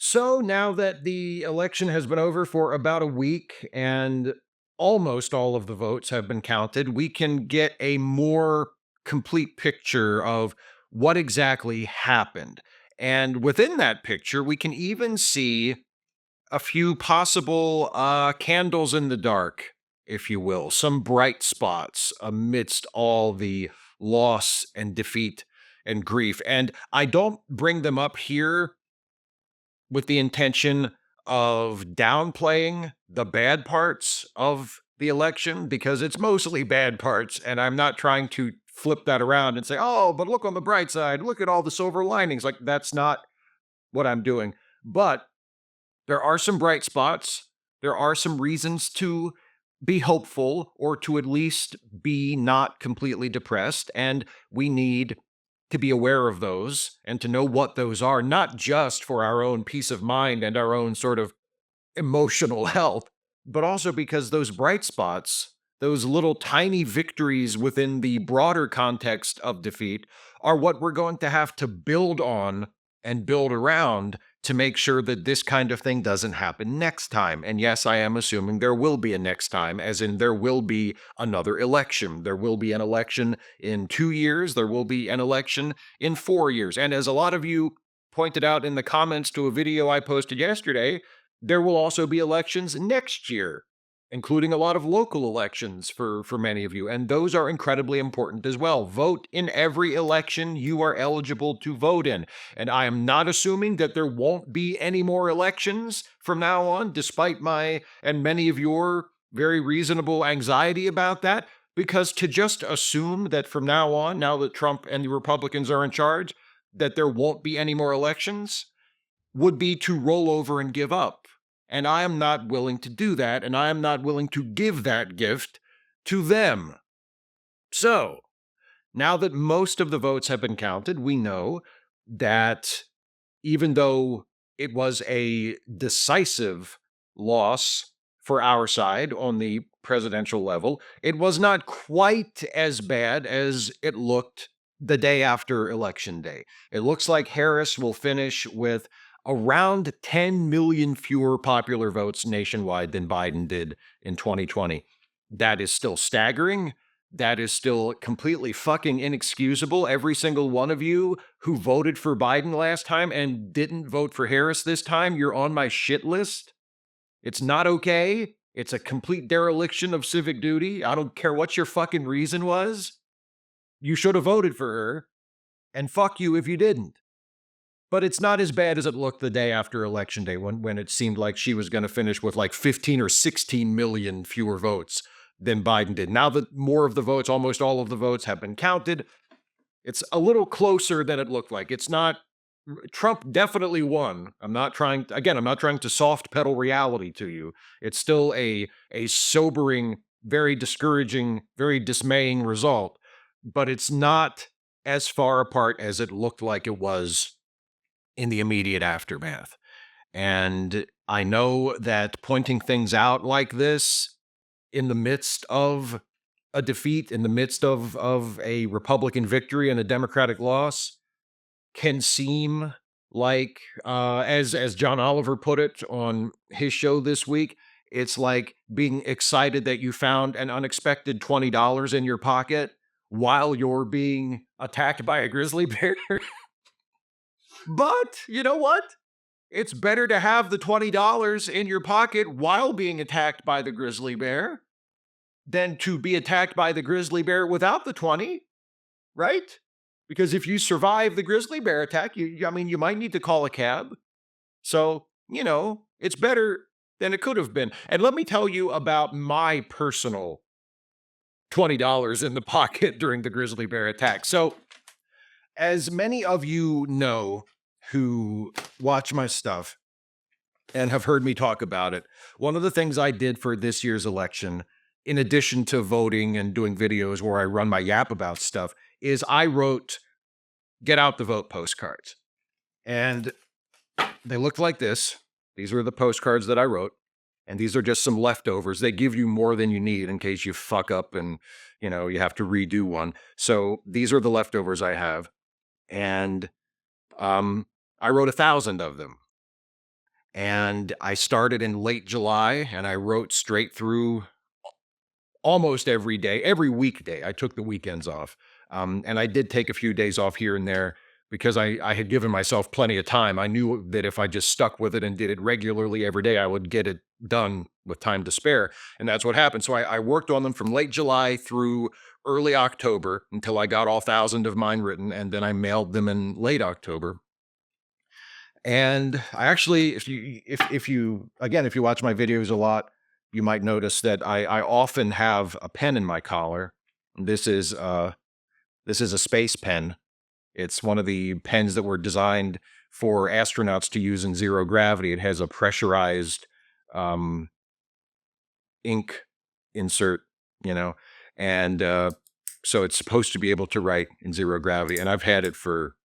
So now that the election has been over for about a week and almost all of the votes have been counted, we can get a more complete picture of what exactly happened. And within that picture, we can even see a few possible candles in the dark, if you will, some bright spots amidst all the loss and defeat and grief. And I don't bring them up here with the intention of downplaying the bad parts of the election because it's mostly bad parts. And I'm not trying to flip that around and say, oh, but look on the bright side, look at all the silver linings. Like, that's not what I'm doing. But there are some bright spots. There are some reasons to be hopeful or to at least be not completely depressed. And we need to be aware of those and to know what those are, not just for our own peace of mind and our own sort of emotional health, but also because those bright spots, those little tiny victories within the broader context of defeat, are what we're going to have to build on and build around to make sure that this kind of thing doesn't happen next time. And yes, I am assuming there will be a next time, as in there will be another election. There will be an election in 2 years. There will be an election in 4 years. And as a lot of you pointed out in the comments to a video I posted yesterday, there will also be elections next year, including a lot of local elections for many of you. And those are incredibly important as well. Vote in every election you are eligible to vote in. And I am not assuming that there won't be any more elections from now on, despite my and many of your very reasonable anxiety about that. Because to just assume that from now on, now that Trump and the Republicans are in charge, that there won't be any more elections would be to roll over and give up. And I am not willing to do that, and I am not willing to give that gift to them. So, now that most of the votes have been counted, we know that even though it was a decisive loss for our side on the presidential level, it was not quite as bad as it looked the day after Election Day. It looks like Harris will finish with around 10 million fewer popular votes nationwide than Biden did in 2020. That is still staggering. That is still completely fucking inexcusable. Every single one of you who voted for Biden last time and didn't vote for Harris this time, you're on my shit list. It's not okay. It's a complete dereliction of civic duty. I don't care what your fucking reason was. You should have voted for her, and fuck you if you didn't. But it's not as bad as it looked the day after Election Day when it seemed like she was going to finish with like 15 or 16 million fewer votes than Biden did. Now that more of the votes, almost all of the votes have been counted, it's a little closer than it looked like. It's not, Trump definitely won. I'm not trying to soft pedal reality to you. It's still a sobering, very discouraging, very dismaying result, but it's not as far apart as it looked like it was in the immediate aftermath. And I know that pointing things out like this in the midst of a defeat, in the midst of a Republican victory and a Democratic loss, can seem like, as John Oliver put it on his show this week, it's like being excited that you found an unexpected $20 in your pocket while you're being attacked by a grizzly bear. But you know what? It's better to have the $20 in your pocket while being attacked by the grizzly bear than to be attacked by the grizzly bear without the 20, right? Because if you survive the grizzly bear attack, you might need to call a cab. So, it's better than it could have been. And let me tell you about my personal $20 in the pocket during the grizzly bear attack. So, as many of you know who watch my stuff and have heard me talk about it, one of the things I did for this year's election, in addition to voting and doing videos where I run my yap about stuff, is I wrote get out the vote postcards. And they looked like this. These were the postcards that I wrote. And these are just some leftovers. They give you more than you need in case you fuck up and, you have to redo one. So these are the leftovers I have. And I wrote 1,000 of them. And I started in late July and I wrote straight through almost every day, every weekday. I took the weekends off. And I did take a few days off here and there because I had given myself plenty of time. I knew that if I just stuck with it and did it regularly every day, I would get it done with time to spare. And that's what happened. So I worked on them from late July through early October until I got all 1,000 of mine written. And then I mailed them in late October. And I actually, if you again, if you watch my videos a lot, you might notice that I often have a pen in my collar. This is this is a space pen. It's one of the pens that were designed for astronauts to use in zero gravity. It has a pressurized um, ink insert, you know, and so it's supposed to be able to write in zero gravity. And I've had it for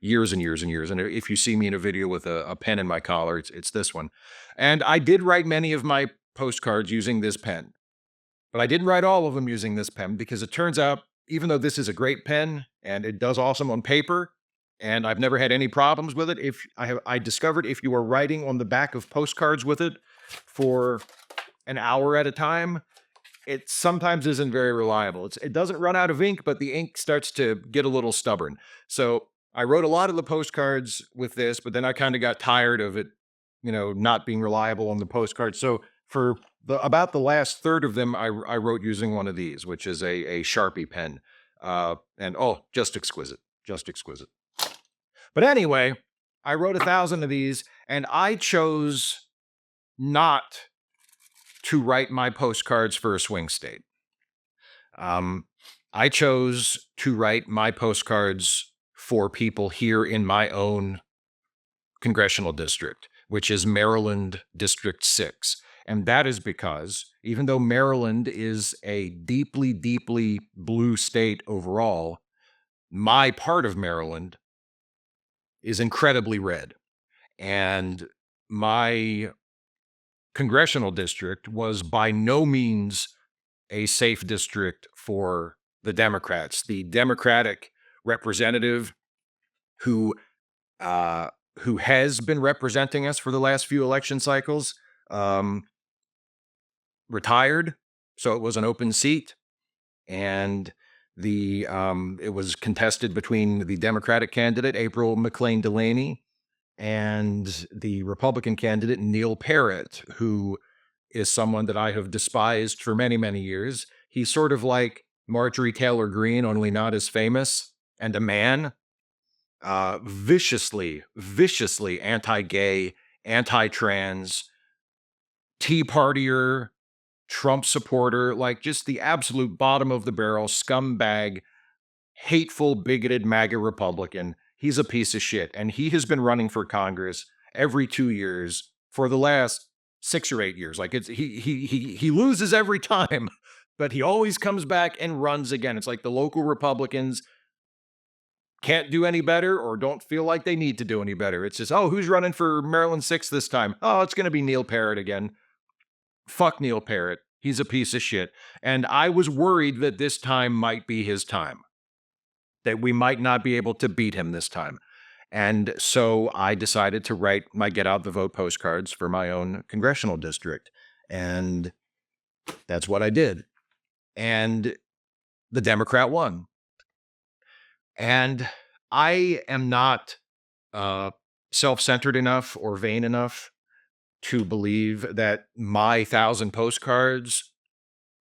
years and years and years. And if you see me in a video with a pen in my collar, it's this one. And I did write many of my postcards using this pen, but I didn't write all of them using this pen because it turns out, even though this is a great pen and it does awesome on paper, and I've never had any problems with it, if I discovered if you are writing on the back of postcards with it for an hour at a time, it sometimes isn't very reliable. It doesn't run out of ink, but the ink starts to get a little stubborn. So I wrote a lot of the postcards with this, but then I kind of got tired of it, not being reliable on the postcards. So for about the last third of them, I wrote using one of these, which is a Sharpie pen. And oh, just exquisite, just exquisite. But anyway, I wrote 1,000 of these, and I chose not to write my postcards for a swing state. I chose to write my postcards for people here in my own congressional district, which is Maryland District 6. And that is because even though Maryland is a deeply, deeply blue state overall, my part of Maryland is incredibly red. And my congressional district was by no means a safe district for the Democrats. The Democratic representative who has been representing us for the last few election cycles retired, so it was an open seat, and it was contested between the Democratic candidate April McLean Delaney and the Republican candidate Neil Parrott, who is someone that I have despised for many, many years. He's sort of like Marjorie Taylor Greene, only not as famous, and a man. Viciously, viciously anti-gay, anti-trans, Tea Partier, Trump supporter, like just the absolute bottom of the barrel, scumbag, hateful, bigoted MAGA Republican. He's a piece of shit. And he has been running for Congress every 2 years for the last 6 or 8 years. Like he loses every time, but he always comes back and runs again. It's like the local Republicans can't do any better or don't feel like they need to do any better. It's just, oh, who's running for Maryland 6 this time? Oh, it's going to be Neil Parrott again. Fuck Neil Parrott. He's a piece of shit. And I was worried that this time might be his time, that we might not be able to beat him this time. And so I decided to write my Get Out the Vote postcards for my own congressional district. And that's what I did. And the Democrat won. And I am not self-centered enough or vain enough to believe that my 1,000 postcards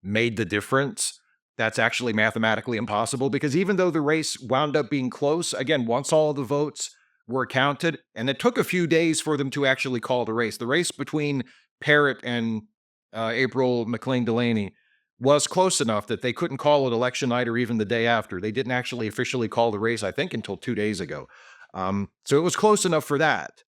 made the difference. That's actually mathematically impossible, because even though the race wound up being close, again, once all the votes were counted, and it took a few days for them to actually call the race between Parrott and April McLean Delaney was close enough that they couldn't call it election night or even the day after. They didn't actually officially call the race, I think, until 2 days ago. So it was close enough for that.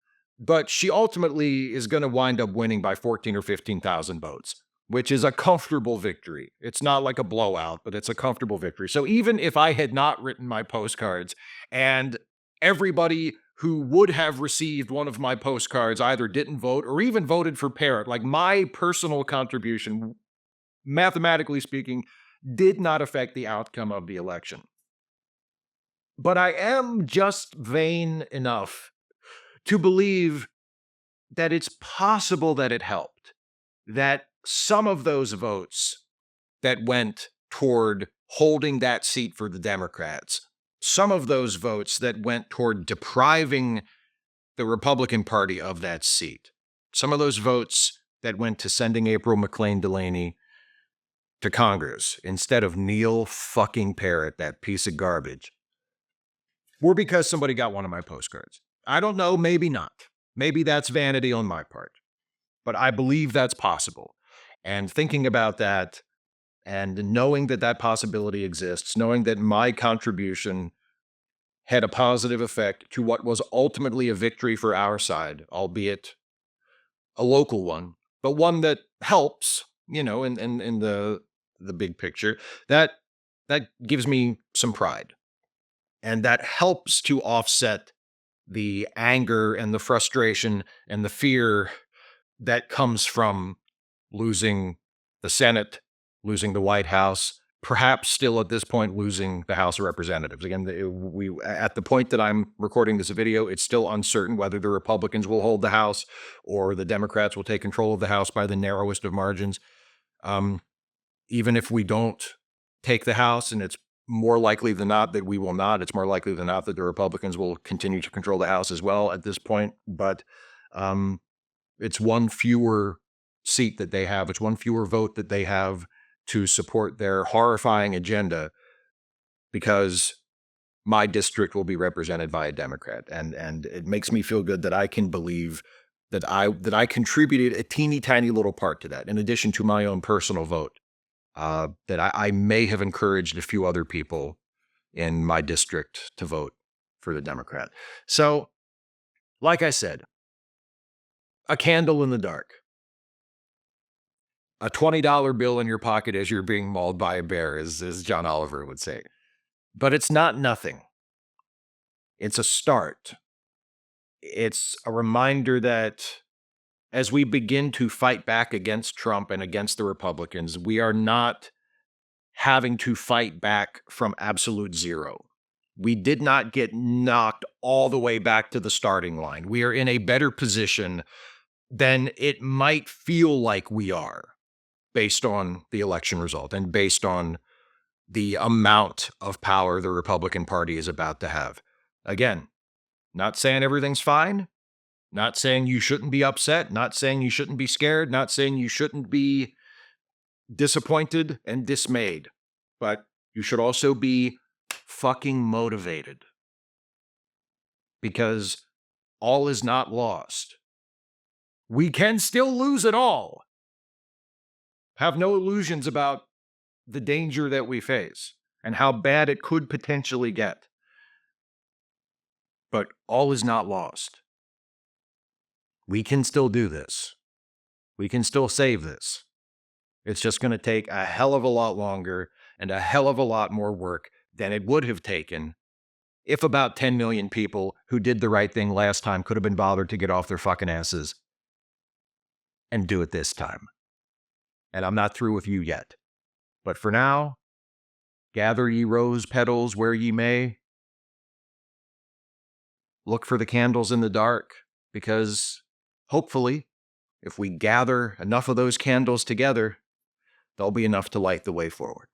But she ultimately is going to wind up winning by 14 or 15,000 votes, which is a comfortable victory. It's not like a blowout, but it's a comfortable victory. So even if I had not written my postcards and everybody who would have received one of my postcards either didn't vote or even voted for Parrott, like my personal contribution, mathematically speaking, did not affect the outcome of the election. But I am just vain enough to believe that it's possible that it helped, that some of those votes that went toward holding that seat for the Democrats, some of those votes that went toward depriving the Republican Party of that seat, some of those votes that went to sending April McLean Delaney to Congress instead of Neil fucking Parrott, that piece of garbage, were because somebody got one of my postcards. I don't know, maybe not. Maybe that's vanity on my part, but I believe that's possible. And thinking about that and knowing that that possibility exists, knowing that my contribution had a positive effect to what was ultimately a victory for our side, albeit a local one, but one that helps, in the big picture, that gives me some pride. And that helps to offset the anger and the frustration and the fear that comes from losing the Senate, losing the White House, perhaps still at this point losing the House of Representatives. Again, we at the point that I'm recording this video, it's still uncertain whether the Republicans will hold the House or the Democrats will take control of the House by the narrowest of margins. Even if we don't take the House, and it's more likely than not that we will not, it's more likely than not that the Republicans will continue to control the House as well at this point. But it's one fewer seat that they have. It's one fewer vote that they have to support their horrifying agenda, because my district will be represented by a Democrat. And it makes me feel good that I can believe that I contributed a teeny tiny little part to that, in addition to my own personal vote, that I may have encouraged a few other people in my district to vote for the Democrat. So, like I said, a candle in the dark. A $20 bill in your pocket as you're being mauled by a bear, as John Oliver would say. But it's not nothing. It's a start. It's a reminder that as we begin to fight back against Trump and against the Republicans, we are not having to fight back from absolute zero. We did not get knocked all the way back to the starting line. We are in a better position than it might feel like we are, based on the election result and based on the amount of power the Republican Party is about to have. Again, not saying everything's fine, not saying you shouldn't be upset, not saying you shouldn't be scared, not saying you shouldn't be disappointed and dismayed, but you should also be fucking motivated, because all is not lost. We can still lose it all. Have no illusions about the danger that we face and how bad it could potentially get. But all is not lost. We can still do this. We can still save this. It's just going to take a hell of a lot longer and a hell of a lot more work than it would have taken if about 10 million people who did the right thing last time could have been bothered to get off their fucking asses and do it this time. And I'm not through with you yet. But for now, gather ye rose petals where ye may. Look for the candles in the dark, because hopefully, if we gather enough of those candles together, there'll be enough to light the way forward.